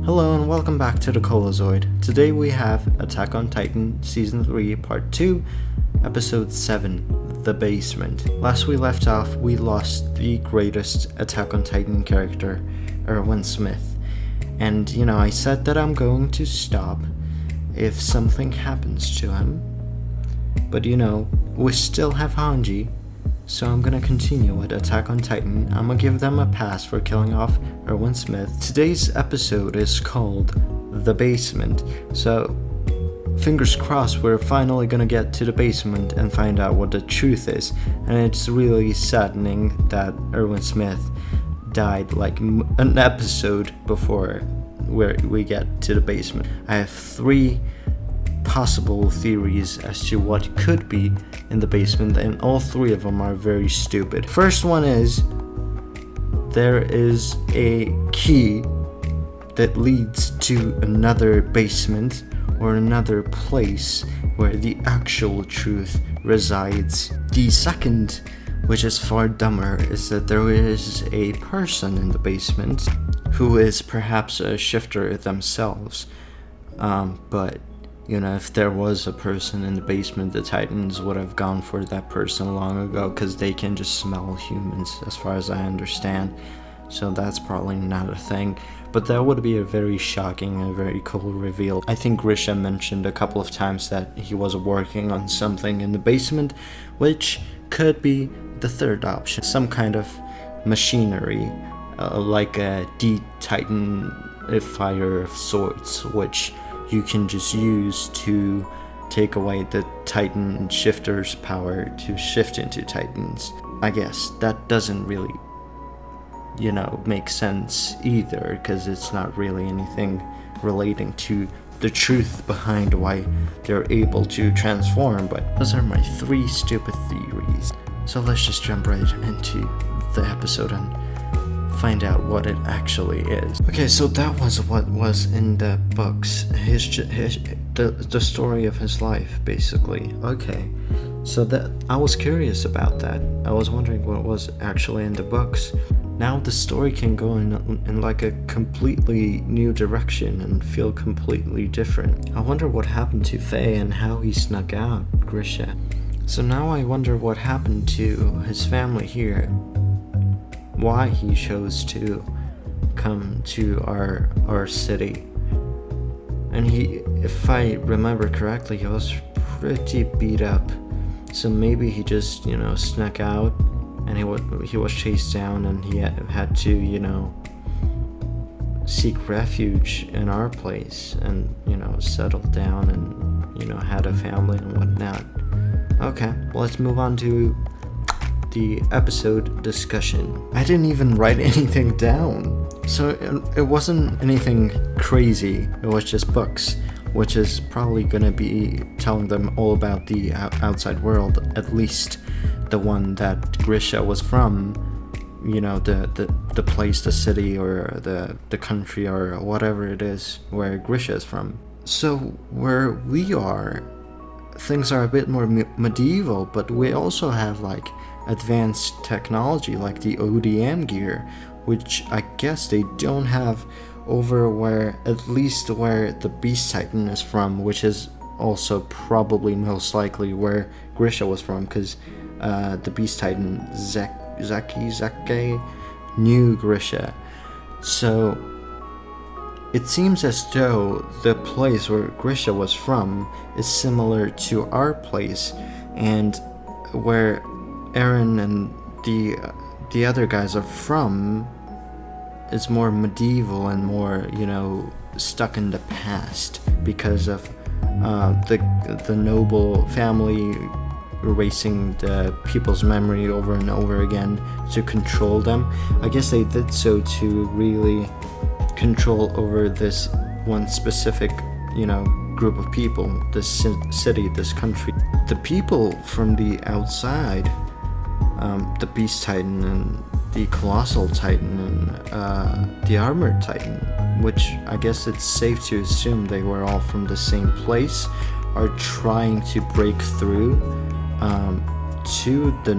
Hello and welcome back to the Colozoid. Today we have Attack on Titan Season 3 Part 2, Episode 7, The Basement. Last we left off, we lost the greatest Attack on Titan character, Erwin Smith. And, I said that I'm going to stop if something happens to him. But, we still have Hanji. So I'm gonna continue with Attack on Titan. I'm gonna give them a pass for killing off Erwin Smith. Today's episode is called The Basement. So fingers crossed we're finally gonna get to the basement and find out what the truth is. And it's really saddening that Erwin Smith died like an episode before where we get to the basement. I have 3 possible theories as to what could be in the basement, and all 3 of them are very stupid. First one is there is a key that leads to another basement or another place where the actual truth resides. The second, which is far dumber, is that there is a person in the basement who is perhaps a shifter themselves, but if there was a person in the basement, the Titans would have gone for that person long ago, because they can just smell humans, as far as I understand. So that's probably not a thing. But that would be a very shocking and very cool reveal. I think Grisha mentioned a couple of times that he was working on something in the basement, which could be the third option. Some kind of machinery, like a de-Titanifier of sorts, which you can just use to take away the Titan shifter's power to shift into Titans. I guess that doesn't really, make sense either, because it's not really anything relating to the truth behind why they're able to transform, but those are my 3 stupid theories. So let's just jump right into the episode and find out what it actually is. Okay, so that was what was in the books, the story of his life, basically. Okay, so that I was curious about that. I was wondering what was actually in the books. Now the story can go in like a completely new direction and feel completely different. I wonder what happened to Faye and how he snuck out Grisha. So now I wonder what happened to his family here. Why he chose to come to our city. And if I remember correctly, he was pretty beat up. So maybe he just, snuck out and he was chased down, and he had to, seek refuge in our place and, settle down and, had a family and whatnot. Okay, well, let's move on to the episode discussion. I didn't even write anything down, so it wasn't anything crazy. It was just books, which is probably gonna be telling them all about the outside world, at least the one that Grisha was from. The place, the city, or the country, or whatever it is where Grisha is from. So where we are, things are a bit more medieval, but we also have like advanced technology like the ODM gear, which I guess they don't have over where the Beast Titan is from, which is also probably most likely where Grisha was from, because the Beast Titan Zaki knew Grisha. So it seems as though the place where Grisha was from is similar to our place, and where Eren and the other guys are from is more medieval and more, stuck in the past because of the noble family erasing the people's memory over and over again to control them. I guess they did so to really control over this one specific, group of people, this city, this country. The people from the outside, the Beast Titan and the Colossal Titan and the Armored Titan, which I guess it's safe to assume they were all from the same place, are trying to break through to the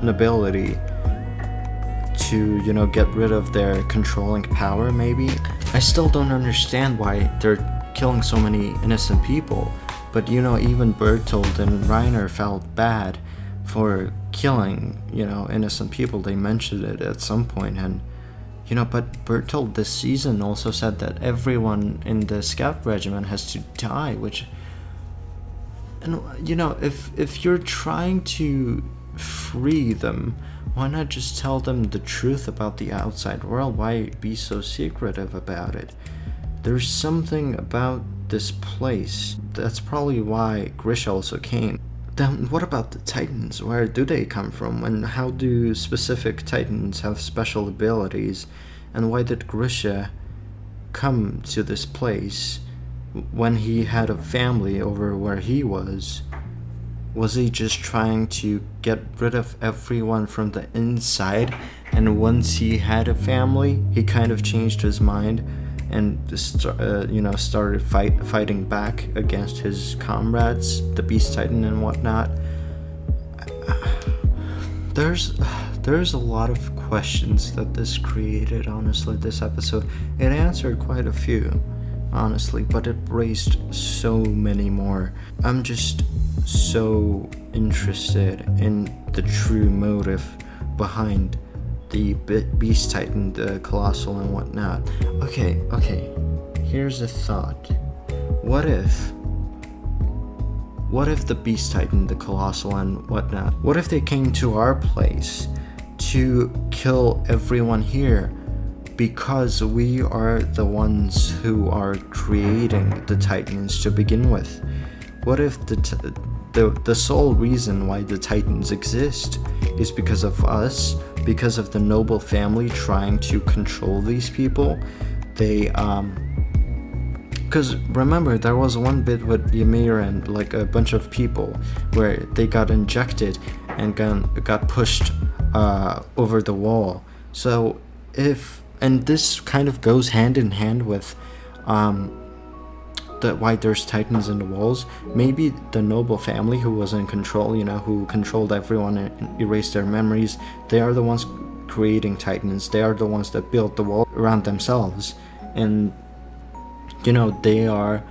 nobility to, get rid of their controlling power, maybe. I still don't understand why they're killing so many innocent people. But, even Bertold and Reiner felt bad for killing, innocent people. They mentioned it at some point, and, but Bertold this season also said that everyone in the scout regiment has to die, which, and, if you're trying to free them, why not just tell them the truth about the outside world? Why be so secretive about it? There's something about this place. That's probably why Grisha also came. Then what about the Titans? Where do they come from? And how do specific Titans have special abilities? And why did Grisha come to this place when he had a family over where he was? Was he just trying to get rid of everyone from the inside? And once he had a family, he kind of changed his mind and started fighting back against his comrades, the Beast Titan and whatnot. There's a lot of questions that this created, honestly, this episode. It answered quite a few, honestly, but it raised so many more. I'm just so interested in the true motive behind the Beast Titan, the Colossal and whatnot. Okay, here's a thought. What if the Beast Titan, the Colossal and whatnot, what if they came to our place to kill everyone here because we are the ones who are creating the Titans to begin with? What if the sole reason why the Titans exist is because of us, because of the noble family trying to control these people? They because remember, there was one bit with Ymir and like a bunch of people where they got injected and got pushed over the wall. So and this kind of goes hand in hand with why there's Titans in the walls. Maybe the noble family who was in control, who controlled everyone and erased their memories, they are the ones creating Titans. They are the ones that built the wall around themselves, and they are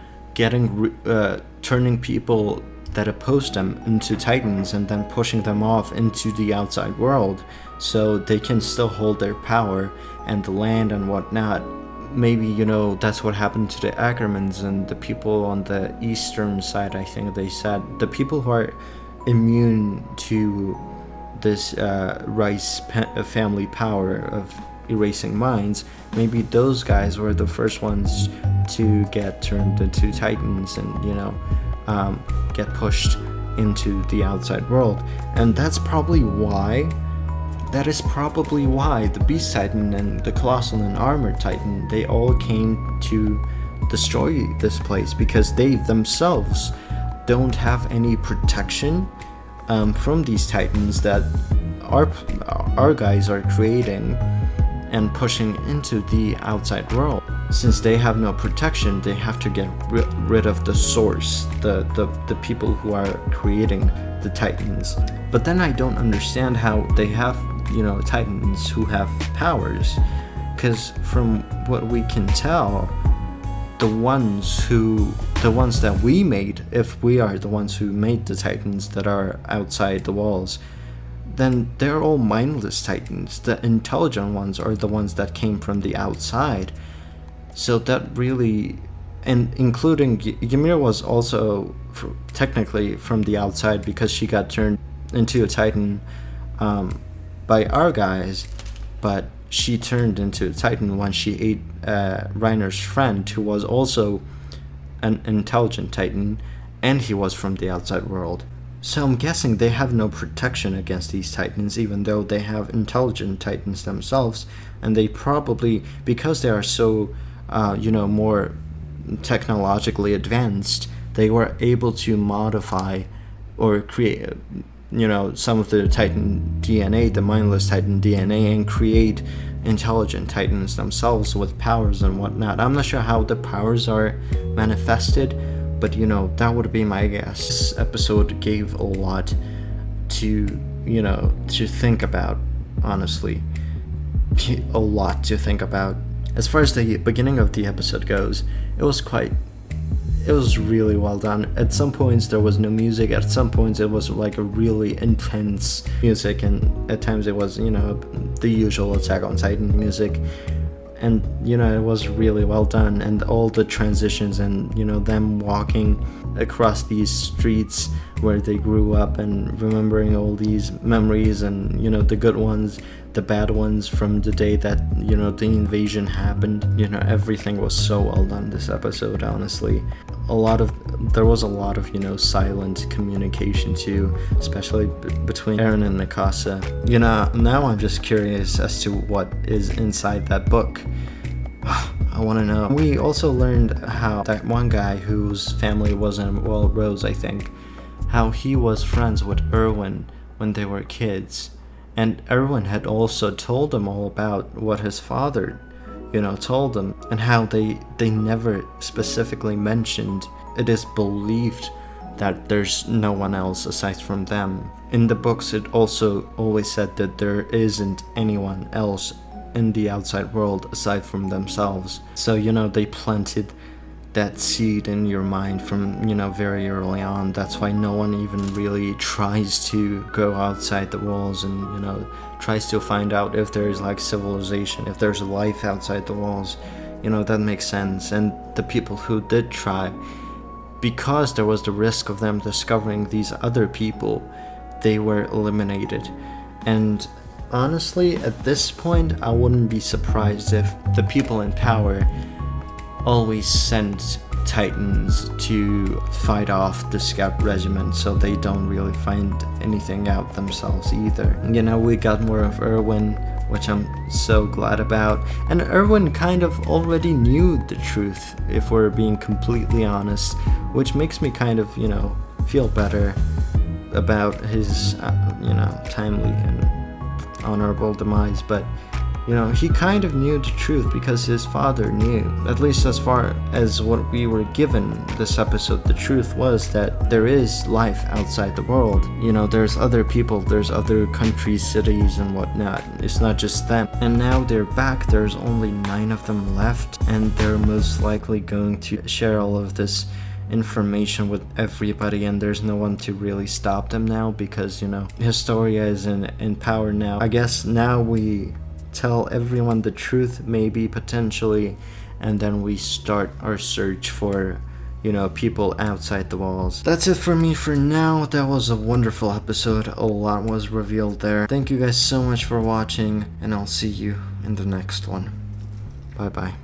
turning people that oppose them into Titans and then pushing them off into the outside world so they can still hold their power and the land and whatnot. Maybe, that's what happened to the Ackermans and the people on the eastern side. I think they said the people who are immune to this Rice family power of erasing minds, maybe those guys were the first ones to get turned into Titans and, get pushed into the outside world. And that is probably why the Beast Titan and the Colossal and Armored Titan, they all came to destroy this place, because they themselves don't have any protection from these Titans that our guys are creating and pushing into the outside world. Since they have no protection, they have to get rid of the source, the people who are creating the Titans. But then I don't understand how they have Titans who have powers, because from what we can tell, the ones that we made, if we are the ones who made the Titans that are outside the walls, then they're all mindless Titans. The intelligent ones are the ones that came from the outside. So that really, and including Ymir was also technically from the outside, because she got turned into a Titan by our guys, but she turned into a Titan when she ate Reiner's friend, who was also an intelligent Titan, and he was from the outside world. So I'm guessing they have no protection against these Titans, even though they have intelligent Titans themselves, and they probably, because they are so more technologically advanced, they were able to modify or create some of the Titan DNA, the mindless Titan DNA, and create intelligent Titans themselves with powers and whatnot. I'm not sure how the powers are manifested, but that would be my guess. This episode gave a lot to think about, honestly. a lot to think about. As far as the beginning of the episode goes, it was really well done. At some points there was no music, at some points it was like a really intense music, and at times it was, the usual Attack on Titan music. And it was really well done, and all the transitions and them walking across these streets where they grew up and remembering all these memories, and the good ones, the bad ones from the day that the invasion happened. Everything was so well done this episode, honestly. There was a lot of silent communication too, especially between Eren and Mikasa. Now I'm just curious as to what is inside that book. I want to know. We also learned how that one guy whose family was in Rose, I think, how he was friends with Erwin when they were kids, and Erwin had also told them all about what his father told them, and how they never specifically mentioned it is believed that there's no one else aside from them. In the books it also always said that there isn't anyone else in the outside world aside from themselves. So they planted that seed in your mind from very early on. That's why no one even really tries to go outside the walls and tries to find out if there's like civilization, if there's life outside the walls. That makes sense. And the people who did try, because there was the risk of them discovering these other people, they were eliminated. And honestly, at this point, I wouldn't be surprised if the people in power always sent Titans to fight off the scout regiment, so they don't really find anything out themselves either. We got more of Erwin, which I'm so glad about. And Erwin kind of already knew the truth, if we're being completely honest, which makes me kind of, feel better about his, timely and honorable demise. But he kind of knew the truth because his father knew. At least as far as what we were given this episode, the truth was that there is life outside the world. There's other people, there's other countries, cities and whatnot. It's not just them. And now they're back. There's only 9 of them left, and they're most likely going to share all of this information with everybody, and there's no one to really stop them now because Historia is in power now. I guess now we tell everyone the truth, maybe, potentially, and then we start our search for people outside the walls. That's it for me for now. That was a wonderful episode. A lot was revealed there. Thank you guys so much for watching, and I'll see you in the next one. Bye bye.